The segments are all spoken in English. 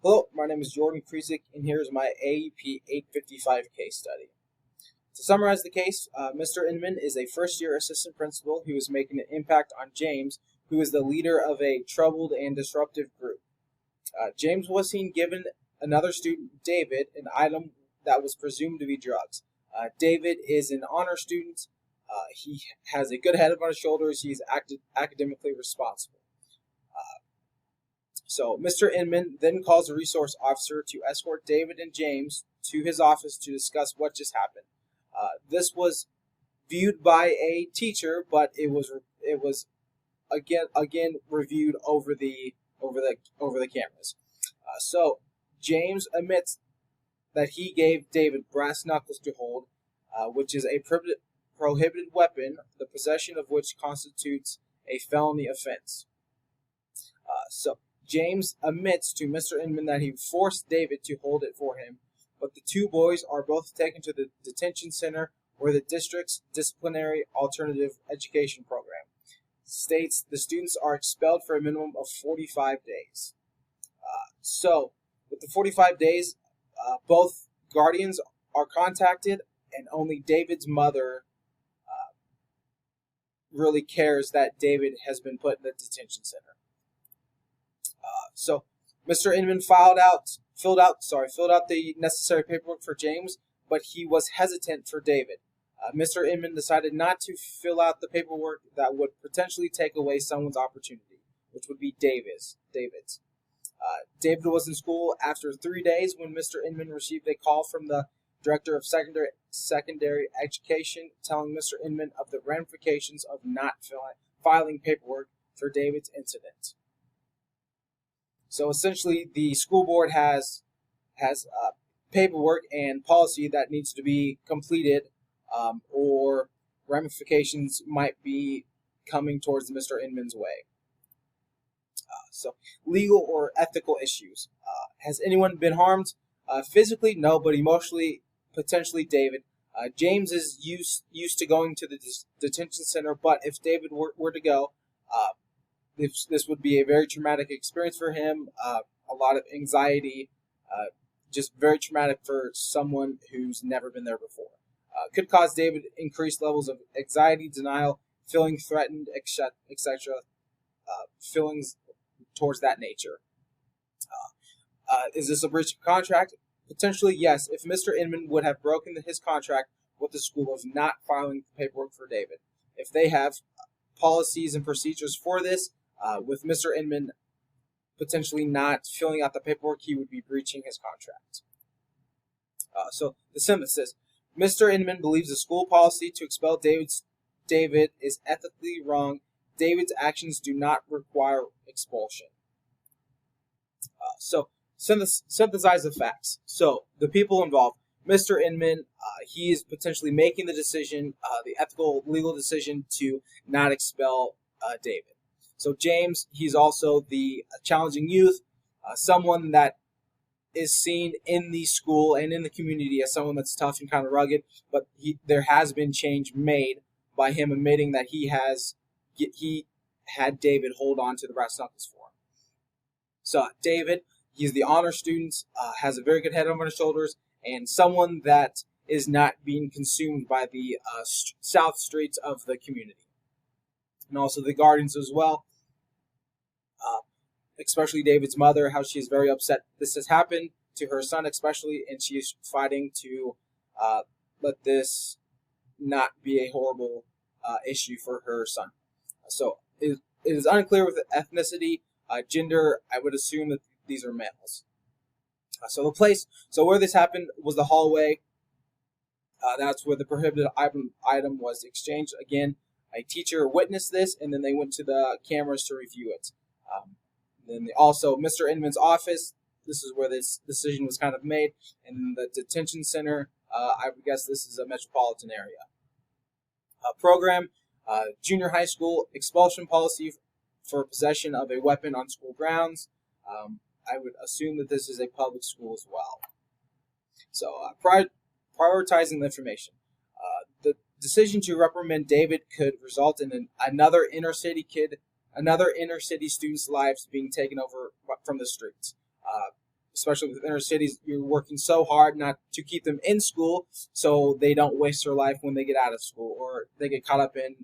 Hello, my name is Jordan Krizik, and here's my AEP 855 case study. To summarize the case, Mr. Inman is a first-year assistant principal who is making an impact on James, who is the leader of a troubled and disruptive group. James was seen giving another student, David, an item that was presumed to be drugs. David is an honor student. He has a good head on his shoulders. He is academically responsible. So Mr. Inman then calls a resource officer to escort David and James to his office to discuss what just happened. This was viewed by a teacher, but it was again reviewed over the cameras. So James admits that he gave David brass knuckles to hold, which is a prohibited weapon, the possession of which constitutes a felony offense. So James admits to Mr. Inman that he forced David to hold it for him, but the two boys are both taken to the detention center where the district's disciplinary alternative education program states the students are expelled for a minimum of 45 days. So with the 45 days, both guardians are contacted, and only David's mother really cares that David has been put in the detention center. So Mr. Inman filled out the necessary paperwork for James, but he was hesitant for David. Mr. Inman decided not to fill out the paperwork that would potentially take away someone's opportunity, which would be David's. David was in school after 3 days when Mr. Inman received a call from the director of secondary education telling Mr. Inman of the ramifications of not filing paperwork for David's incident. So essentially, the school board has paperwork and policy that needs to be completed, or ramifications might be coming towards Mr. Inman's way. So legal or ethical issues. Has anyone been harmed? Physically, no, but emotionally, potentially David. James is used to going to the detention center, but if David were to go, this would be a very traumatic experience for him, a lot of anxiety, just very traumatic for someone who's never been there before. Could cause David increased levels of anxiety, denial, feeling threatened, etc., feelings towards that nature. Is this a breach of contract? Potentially, yes, if Mr. Inman would have broken his contract with the school of not filing paperwork for David. If they have policies and procedures for this, with Mr. Inman potentially not filling out the paperwork, he would be breaching his contract. So the synthesis: Mr. Inman believes the school policy to expel David is ethically wrong. David's actions do not require expulsion. So synthesize the facts. So the people involved: Mr. Inman, he is potentially making the decision, the ethical, legal decision to not expel David. So James, he's also the challenging youth, someone that is seen in the school and in the community as someone that's tough and kind of rugged, but there has been change made by him admitting that he had David hold on to the brass knuckles for him. So David, he's the honor student, has a very good head over his shoulders, and someone that is not being consumed by the south streets of the community. And also the guardians as well, especially David's mother, how she is very upset this has happened to her son especially, and she is fighting to let this not be a horrible issue for her son. So it is unclear with ethnicity, gender. I would assume that these are males. So where this happened was the hallway. That's where the prohibited item was exchanged. Again, a teacher witnessed this, and then they went to the cameras to review it. Then also Mr. Inman's office. This is where this decision was kind of made, and the detention center. I would guess this is a metropolitan area. Program: junior high school expulsion policy for possession of a weapon on school grounds. I would assume that this is a public school as well. So prioritizing the information. The decision to reprimand David could result in another inner city student's lives being taken over from the streets. especially with inner cities, you're working so hard not to keep them in school so they don't waste their life when they get out of school or they get caught up in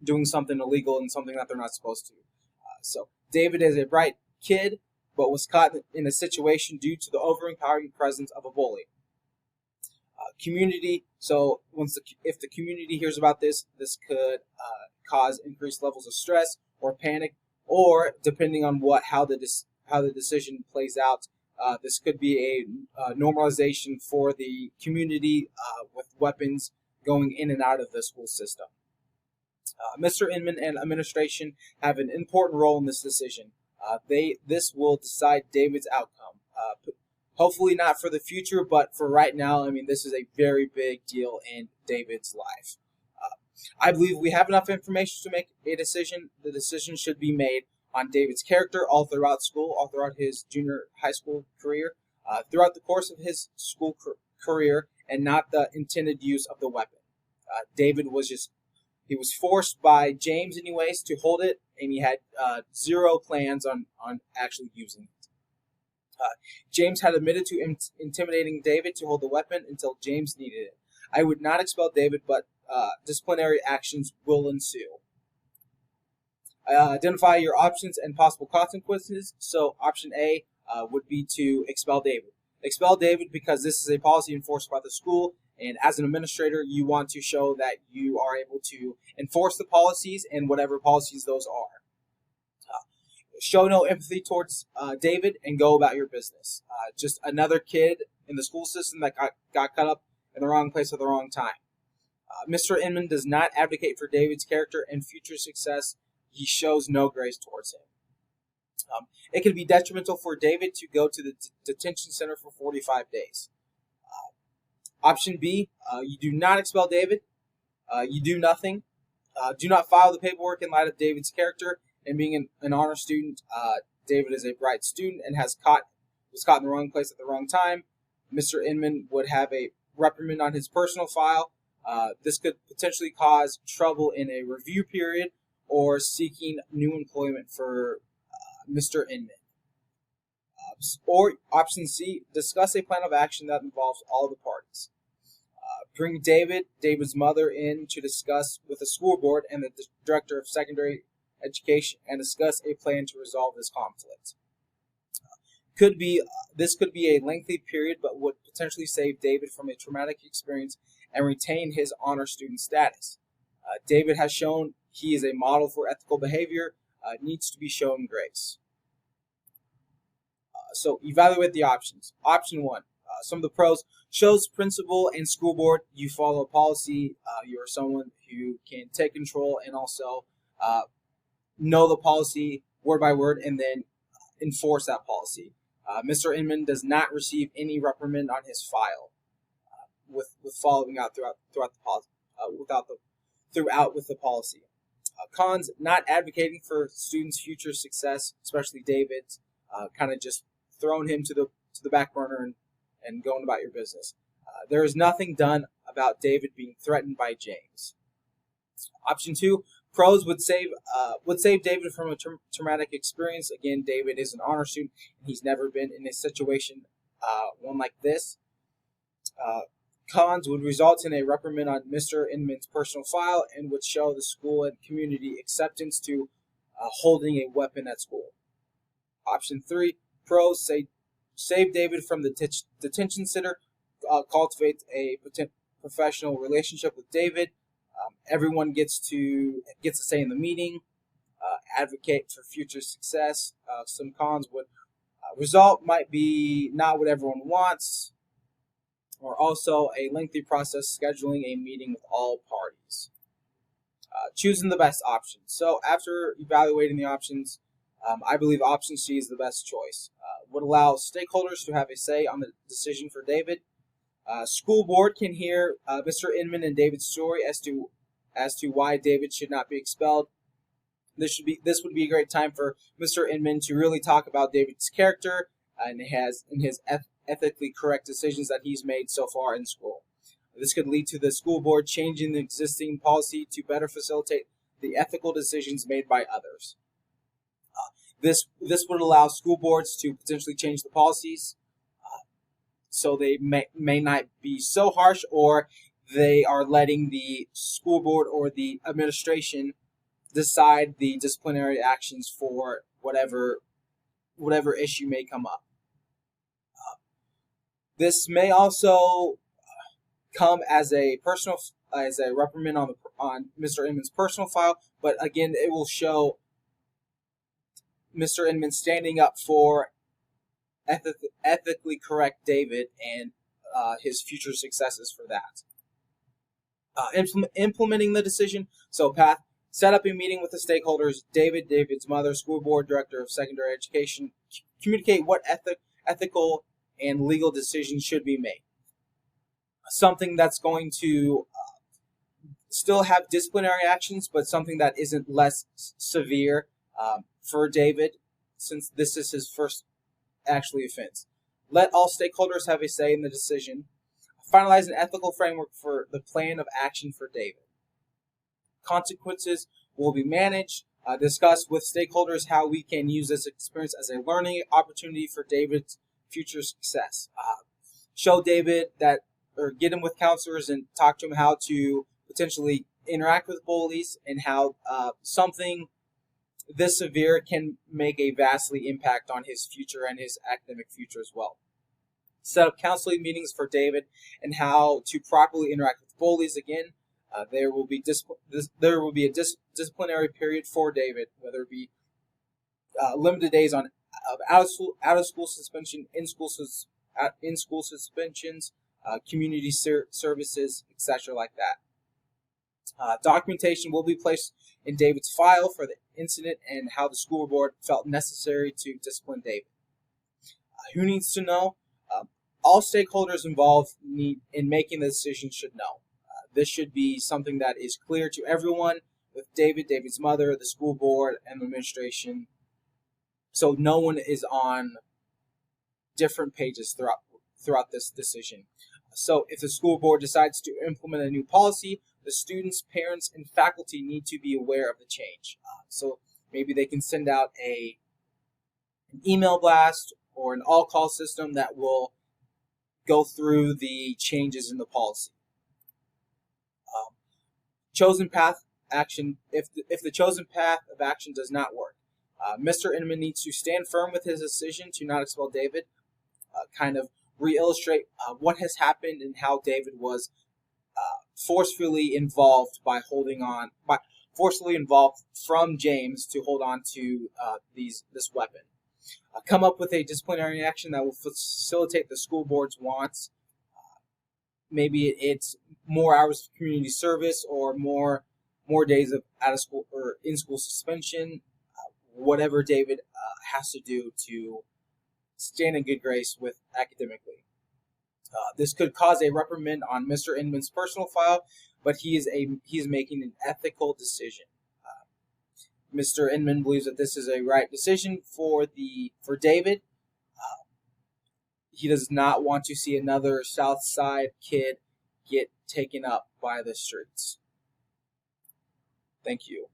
doing something illegal and something that they're not supposed to. So David is a bright kid, but was caught in a situation due to the overpowering presence of a bully. Community. So if the community hears about this, this could cause increased levels of stress or panic, or depending on how the decision plays out, this could be a normalization for the community with weapons going in and out of the school system. Mr. Inman and administration have an important role in this decision. This will decide David's outcome. Hopefully not for the future, but for right now, I mean, this is a very big deal in David's life. I believe we have enough information to make a decision. The decision should be made on David's character all throughout school, all throughout his junior high school career, throughout the course of his school career, and not the intended use of the weapon. David was forced by James anyways to hold it, and he had zero plans on actually using it. James had admitted to intimidating David to hold the weapon until James needed it. I would not expel David, but disciplinary actions will ensue. Identify your options and possible consequences. So option A would be to expel David. Expel David because this is a policy enforced by the school, and as an administrator, you want to show that you are able to enforce the policies and whatever policies those are. Show no empathy towards David and go about your business. Just another kid in the school system that got caught up in the wrong place at the wrong time. Mr. Inman does not advocate for David's character and future success. He shows no grace towards him. It can be detrimental for David to go to the detention center for 45 days. Option B, you do not expel David. You do nothing. Do not file the paperwork in light of David's character and being an honor student. David is a bright student and was caught in the wrong place at the wrong time. Mr. Inman would have a reprimand on his personal file. This could potentially cause trouble in a review period or seeking new employment for Mr. Inman. Or option C, discuss a plan of action that involves all the parties. Bring David's mother in to discuss with the school board and the director of secondary education and discuss a plan to resolve this conflict. This could be a lengthy period, but would potentially save David from a traumatic experience and retain his honor student status. David has shown he is a model for ethical behavior, needs to be shown grace. So evaluate the options. Option 1, some of the pros: shows principal and school board you follow policy. You are someone who can take control and also know the policy word by word and then enforce that policy. Mr. Inman does not receive any reprimand on his file with following out throughout the policy, with the policy. Cons: not advocating for students' future success, especially David's. Kind of just throwing him to the back burner and going about your business. There is nothing done about David being threatened by James. Option 2, pros would save David from a traumatic experience. Again, David is an honor student, and he's never been in a situation one like this. Cons: would result in a reprimand on Mr. Inman's personal file and would show the school and community acceptance to holding a weapon at school. Option 3, pros: save David from the detention center, cultivate a professional relationship with David. Everyone gets a say in the meeting. Advocate for future success. Some cons would result might be not what everyone wants, or also a lengthy process scheduling a meeting with all parties. Choosing the best option. So after evaluating the options, I believe option C is the best choice. Would allow stakeholders to have a say on the decision for David. School board can hear Mr. Inman and David's story as to why David should not be expelled. This would be a great time for Mr. Inman to really talk about David's character and his ethically correct decisions that he's made so far in school. This could lead to the school board changing the existing policy to better facilitate the ethical decisions made by others. This would allow school boards to potentially change the policies, so they may not be so harsh, or they are letting the school board or the administration decide the disciplinary actions for whatever issue may come up. This may also come as a reprimand on Mr. Inman's personal file, but again, it will show Mr. Inman standing up for ethically correct David and his future successes for that. Implementing the decision. So, Path, set up a meeting with the stakeholders, David's mother, school board director of secondary education, communicate what ethical and legal decisions should be made. Something that's going to still have disciplinary actions, but something that isn't less severe for David, since this is his first offense. Let all stakeholders have a say in the decision. Finalize an ethical framework for the plan of action for David. Consequences will be managed. Discuss with stakeholders how we can use this experience as a learning opportunity for David's future success. Show David that, or get him with counselors and talk to him how to potentially interact with bullies, and how something this severe can make a vastly impact on his future and his academic future as well. Set up counseling meetings for David and how to properly interact with bullies. Again, there will be a disciplinary period for David, whether it be limited days on out of school suspension, in school suspensions, community services, etc. like that. Documentation will be placed in David's file for the incident and how the school board felt necessary to discipline David. Who needs to know? All stakeholders involved in making the decision should know. This should be something that is clear to everyone, with David's mother, the school board, and the administration, so no one is on different pages throughout this decision. So if the school board decides to implement a new policy, the students, parents, and faculty need to be aware of the change. So maybe they can send out an email blast or an all-call system that will go through the changes in the policy. Chosen path action. If the chosen path of action does not work, Mr. Inman needs to stand firm with his decision to not expel David. Kind of re-illustrate what has happened and how David was forcefully involved from James to hold on to this weapon. Come up with a disciplinary action that will facilitate the school board's wants. Maybe it's more hours of community service, or more days of out of school or in school suspension. Whatever David has to do to stand in good grace with academically. This could cause a reprimand on Mr. Inman's personal file, but he is making an ethical decision. Mr. Inman believes that this is a right decision for David. He does not want to see another South Side kid get taken up by the streets. Thank you.